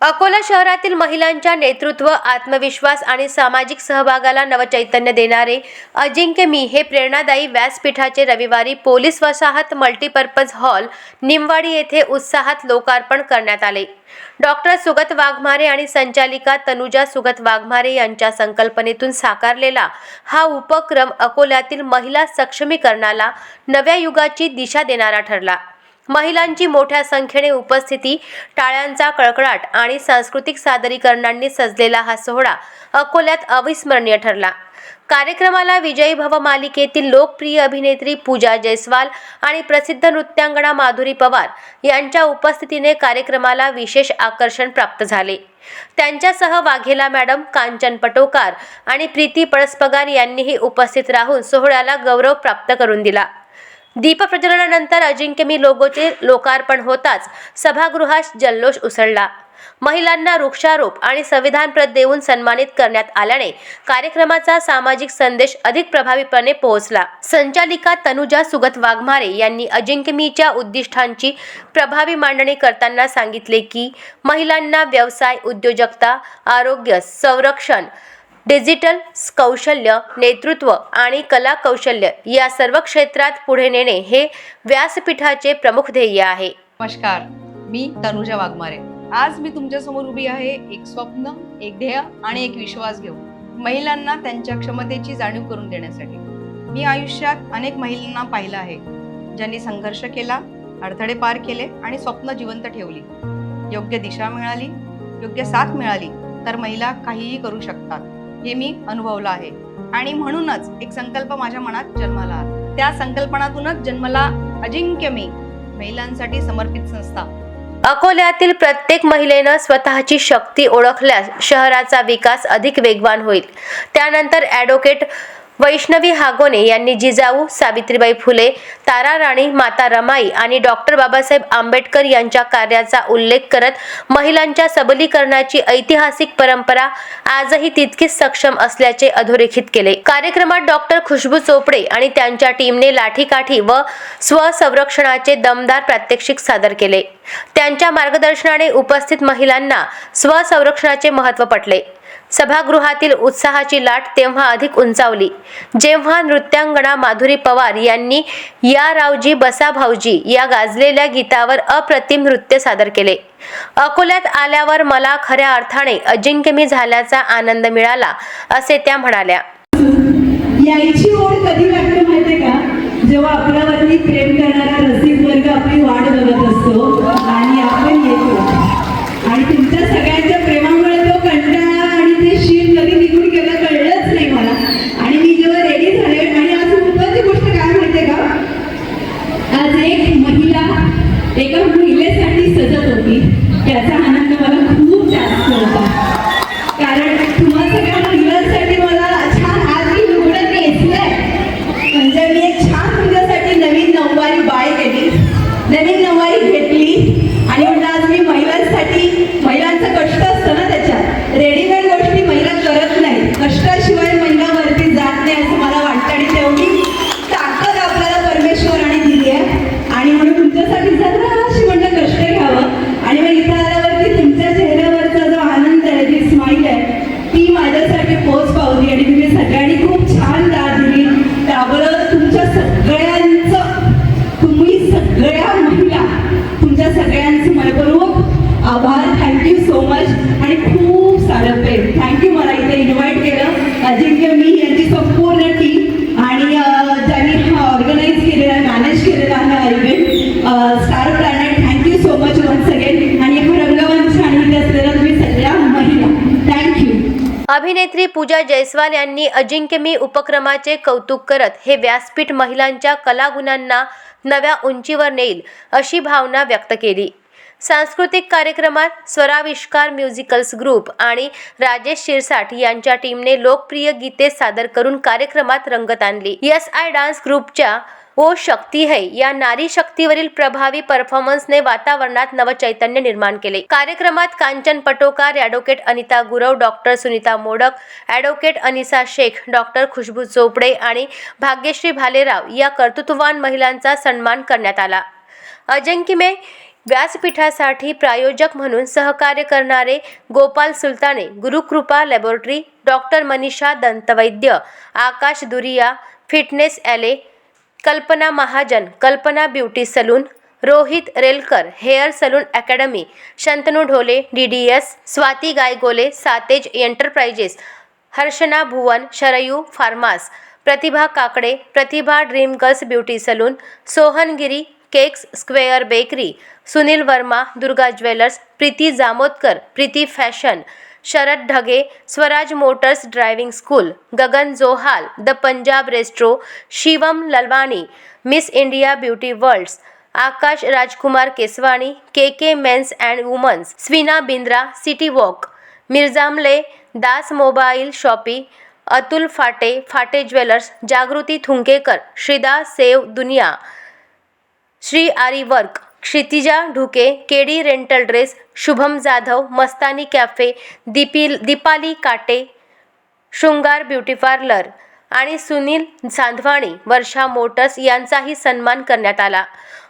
अकोला शहरातील महिलांच्या नेतृत्व, आत्मविश्वास आणि सामाजिक सहभागाला नवचैतन्य देणारे अजिंक्य मी हे प्रेरणादायी व्यासपीठाचे रविवारी पोलीस वसाहत मल्टीपर्पज हॉल निमवाडी येथे उत्साहात लोकार्पण करण्यात आले। डॉक्टर सुगत वाघमारे आणि संचालिका तनुजा सुगत वाघमारे यांच्या संकल्पनेतून साकारलेला हा उपक्रम अकोल्यातील महिला सक्षमीकरणाला नव्या युगाची दिशा देणारा ठरला। महिलांची मोठ्या संख्येने उपस्थिती, टाळ्यांचा कडकडाट आणि सांस्कृतिक सादरीकरणांनी सजलेला हा सोहळा अकोल्यात अविस्मरणीय ठरला। कार्यक्रमाला विजयी भव मालिकेतील लोकप्रिय अभिनेत्री पूजा जयस्वाल आणि प्रसिद्ध नृत्यांगना माधुरी पवार यांच्या उपस्थितीने कार्यक्रमाला विशेष आकर्षण प्राप्त झाले। त्यांच्यासह वाघेला मॅडम, कांचन पटोकार आणि प्रीती पळसपगार यांनीही उपस्थित राहून सोहळ्याला गौरव प्राप्त करून दिला। दीप प्रज्वलनानंतर अजिंक्य मी लोगोचे लोकार्पण होताच सभागृहात जल्लोष उसळला। महिलांना वृक्षारोप आणि संविधानप्रत देऊन सन्मानित करण्यात आल्याने कार्यक्रमाचा सामाजिक संदेश अधिक प्रभावीपणे पोहोचला। संचालिका तनुजा सुगत वाघमारे यांनी अजिंक्य मीच्या उद्दिष्टांची प्रभावी मांडणी करताना सांगितले की महिलांना व्यवसाय, उद्योजकता, आरोग्य, संरक्षण, डिजिटल कौशल्य, नेतृत्व आणि कला कौशल्य या सर्व क्षेत्रात पुढे नेणे हे व्यासपीठाचे प्रमुख ध्येय आहे। नमस्कार, मी तनुजा वाघमारे। आज मी तुमच्या समोर उभी आहे एक स्वप्न, एक ध्येय आणि एक विश्वास घेऊन, महिलांना त्यांच्या क्षमतेची जाणीव करून देण्यासाठी। मी आयुष्यात अनेक महिलांना पाहिलं आहे ज्यांनी संघर्ष केला, अडथळे पार केले आणि स्वप्न जिवंत ठेवली। योग्य दिशा मिळाली, योग्य साथ मिळाली तर महिला काहीही करू शकतात हे मी अनुभवलं आहे। आणि म्हणूनच एक संकल्प माझ्या मनात जन्माला आला। त्या संकल्पनातूनच जन्मला अजिंक्य मी, महिलांसाठी समर्पित संस्था। अकोल्यातील प्रत्येक महिलेनं स्वतःची शक्ती ओळखल्यास शहराचा विकास अधिक वेगवान होईल। त्यानंतर ॲडव्होकेट वैष्णवी हागोने यांनी जिजाऊ, सावित्रीबाई फुले, तारा राणी, माता रमाई आणि डॉक्टर बाबासाहेब आंबेडकर यांच्या कार्याचा उल्लेख करत महिलांच्या सबलीकरणाची ऐतिहासिक परंपरा आजही तितकीच सक्षम असल्याचे अधोरेखित केले। कार्यक्रमात डॉक्टर खुशबू चोपडे आणि त्यांच्या टीमने लाठीकाठी व स्वसंरक्षणाचे दमदार प्रात्यक्षिक सादर केले। त्यांच्या मार्गदर्शनाने उपस्थित महिलांना स्वसंरक्षणाचे महत्त्व पटले। सभागृहातील उत्साहाची लाट तेव्हा अधिक उंचावली जेव्हा नृत्यांगना माधुरी पवार यांनी या रावजी बसा भाऊजी या गाजलेल्या गीतावर अप्रतिम नृत्य सादर केले। अकोल्यात आल्यावर मला खऱ्या अर्थाने अजिंक्य मी झाल्याचा आनंद मिळाला असे त्या म्हणाल्या। यायची ओढ कधी वाटते माहितीये का? जेव्हा आपल्यावरती प्रेम करणारा रसिक वर्ग आपली वाट बघत असतो आणि आपण येतो आणि तुमच्या सगळ्यांच्या प्रेमामुळे तो कंटाळा आणि ते शीत कधी निघून गेलं कळलंच नाही मला। आणि मी जेव्हा रेडी झाले आणि आज महत्त्वाची गोष्ट काय माहितीये का? आज एक महिला एका महिलेसाठी सजत होती, त्याचा आनंद मला खूप जास्त होता। कारण तुम्हा सगळ्या महिलांसाठी मला छान आज मी लुगडं नेसलंय, म्हणजे मी एक छान तुमच्यासाठी नवीन नऊवारी बाय केली, नवीन नऊवारी घेतली आणि म्हणलं आज मी महिलांसाठी, महिलांचं कष्ट असतं ना त्याच्यात, रेडीमेड गोष्टी महिला करत नाही, कष्टाशिवाय महिला वरती जात नाही असं मला वाटतं आणि तेवढी ताकद आपल्याला परमेश्वराने दिली आहे। आणि म्हणून तुमच्यासाठी जराशी म्हणलं कष्ट घ्यावं आणि मग इथं आल्यावरती तुमच्या चेहऱ्यावरचा जो आनंद आहे, जी स्माईल आहे, ती माझ्यासाठी पोच पावली आणि तुम्ही सगळ्यांनी खूप छान दाद दिली। त्याबरोबर तुमच्या सगळ्यांचं, तुम्ही सगळ्या महिला, तुमच्या सगळ्यांचं मनपूर्वक आभार। थँक्यू सो मच आणि खूप सारं प्रेम। थँक्यू मला इथे इन्व्हाइट केलं अजिंक्य मी यांची संपूर्ण टीम आणि ज्यांनी हा ऑर्गनाईज केलेला, मॅनेज केलेला हा event, star planet. Thank you so much once again आणि हा रंगमंच आणि इथे असलेल्या तुम्ही सगळ्या महिला, थँक्यू। अभिनेत्री पूजा जयस्वाल यांनी अजिंक्य मी उपक्रमाचे कौतुक करत हे व्यासपीठ महिलांच्या कलागुणांना नव्या उंचीवर नेईल अशी भावना व्यक्त केली। सांस्कृतिक कार्यक्रमात स्वराविष्कार म्युझिकल्स ग्रुप आणि राजेश शिरसाट यांच्या टीमने लोकप्रिय गीते सादर करून कार्यक्रमात रंगत आणली। SI डान्स ग्रुपच्या ओ शक्ती है या नारी शक्तीवरील प्रभावी परफॉर्मन्सने वातावरणात नवचैतन्य निर्माण केले। कार्यक्रमात Kanchan Patokar, advocate Anita Gurav, doctor Sunita Modak, advocate Anisa Shaikh, doctor Khushboo Chopde आणि भाग्यश्री भालेराव या कर्तृत्ववान महिलांचा सन्मान करण्यात आला। अजिंक्य मी व्यासपीठासाठी प्रायोजक म्हणून सहकार्य करणारे गोपाल सुलताने, गुरुकृपा लॅबोरेटरी, डॉक्टर मनीषा दंतवैद्य, Akash Duriya, fitness alley, Kalpana Mahajan, Kalpana beauty salon, Rohit Relkar, hair salon academy, Shantanu Dhole, DDS, Swati Gaygole, Satej enterprises, Harshana Bhuvan, Sharayu pharmas, Pratibha Kakade, Pratibha dream girls beauty salon, Sohan Giri, cakes square bakery, Sunil Verma, Durga jewellers, Preeti Jamodkar, Preeti fashion, Sharad Dhage, Swaraj motors driving school, Gagan Johal, the Punjab restro, Shivam Lalwani, miss India beauty worlds, Akash Rajkumar Keswani, KK men's and women's, Swina Bindra, city walk, मिर्जामले, Das mobile shoppe, Atul Phate, Phate jewellers, Jagruti Thunkekar, Shrida सेव दुनिया, Shri Aari work, Kshitija Dhuke, KD rental dress, Shubham Jadhav, Mastani cafe, Deepali Kate, Shringar beauty parlour आणि सुनील सांधवाणी, वर्षा Motors यांचाही सन्मान करण्यात आला.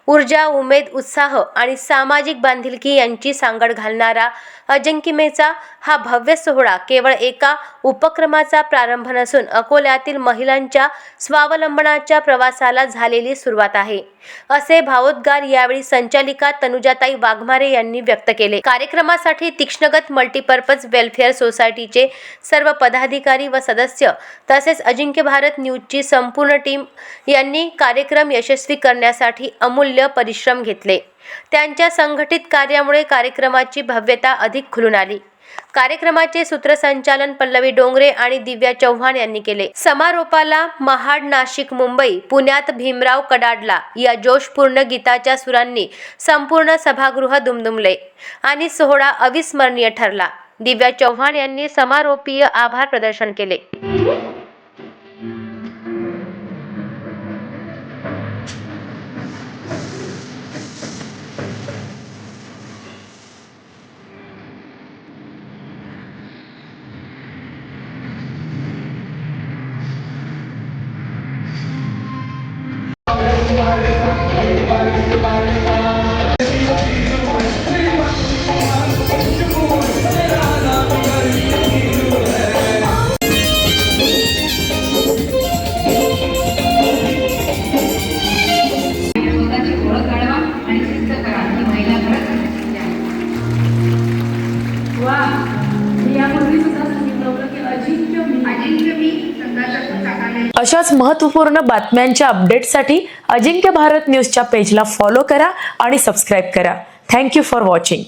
ऊर्जा, उमेद, उत्साह आणि सामाजिक बांधिलकी यांची सांगड घालणारा अजिंक्यमेचा हा भव्य सोहळा केवळ एका उपक्रमाचा प्रारंभ नसून अकोल्यातील महिलांच्या स्वावलंबनाच्या प्रवासाला झालेली सुरुवात आहे, असे भावोद्गार यावेळी संचालिका तनुजाताई वाघमारे यांनी व्यक्त केले. कार्यक्रमासाठी तीक्ष्णगत मल्टीपर्पज वेलफेअर सोसायटीचे सर्व पदाधिकारी व सदस्य तसेच अजिंक्य भारत न्यूजची संपूर्ण टीम यांनी कार्यक्रम यशस्वी करण्यासाठी अमूल्य परिश्रम घेतले. त्यांच्या संघटित कार्यामुळे कार्यक्रमाची भव्यता अधिक खुलून आली. कार्यक्रमाचे सूत्रसंचालन पल्लवी डोंगरे आणि दिव्या चव्हाण यांनी केले. समारोपाला महाड, नाशिक, मुंबई, पुण्यात भीमराव कडाडला या जोशपूर्ण गीताच्या सुरांनी संपूर्ण सभागृह दुमदुमले आणि सोहळा अविस्मरणीय ठरला. दिव्या चव्हाण यांनी समारोपीय आभार प्रदर्शन केले. स्वतःची ओळख घडवा आणि सिद्ध करा की महिला खरंच यशस्वी आहे. वा, मी यापूर्वी सुद्धा सांगितलं होतं की अजिंक्य मी संघातून साकारले. अशाच महत्त्वपूर्ण बातम्यांच्या अपडेट्ससाठी अजिंक्य भारत न्यूजच्या पेजला फॉलो करा आणि सबस्क्राईब करा. Thank you for watching.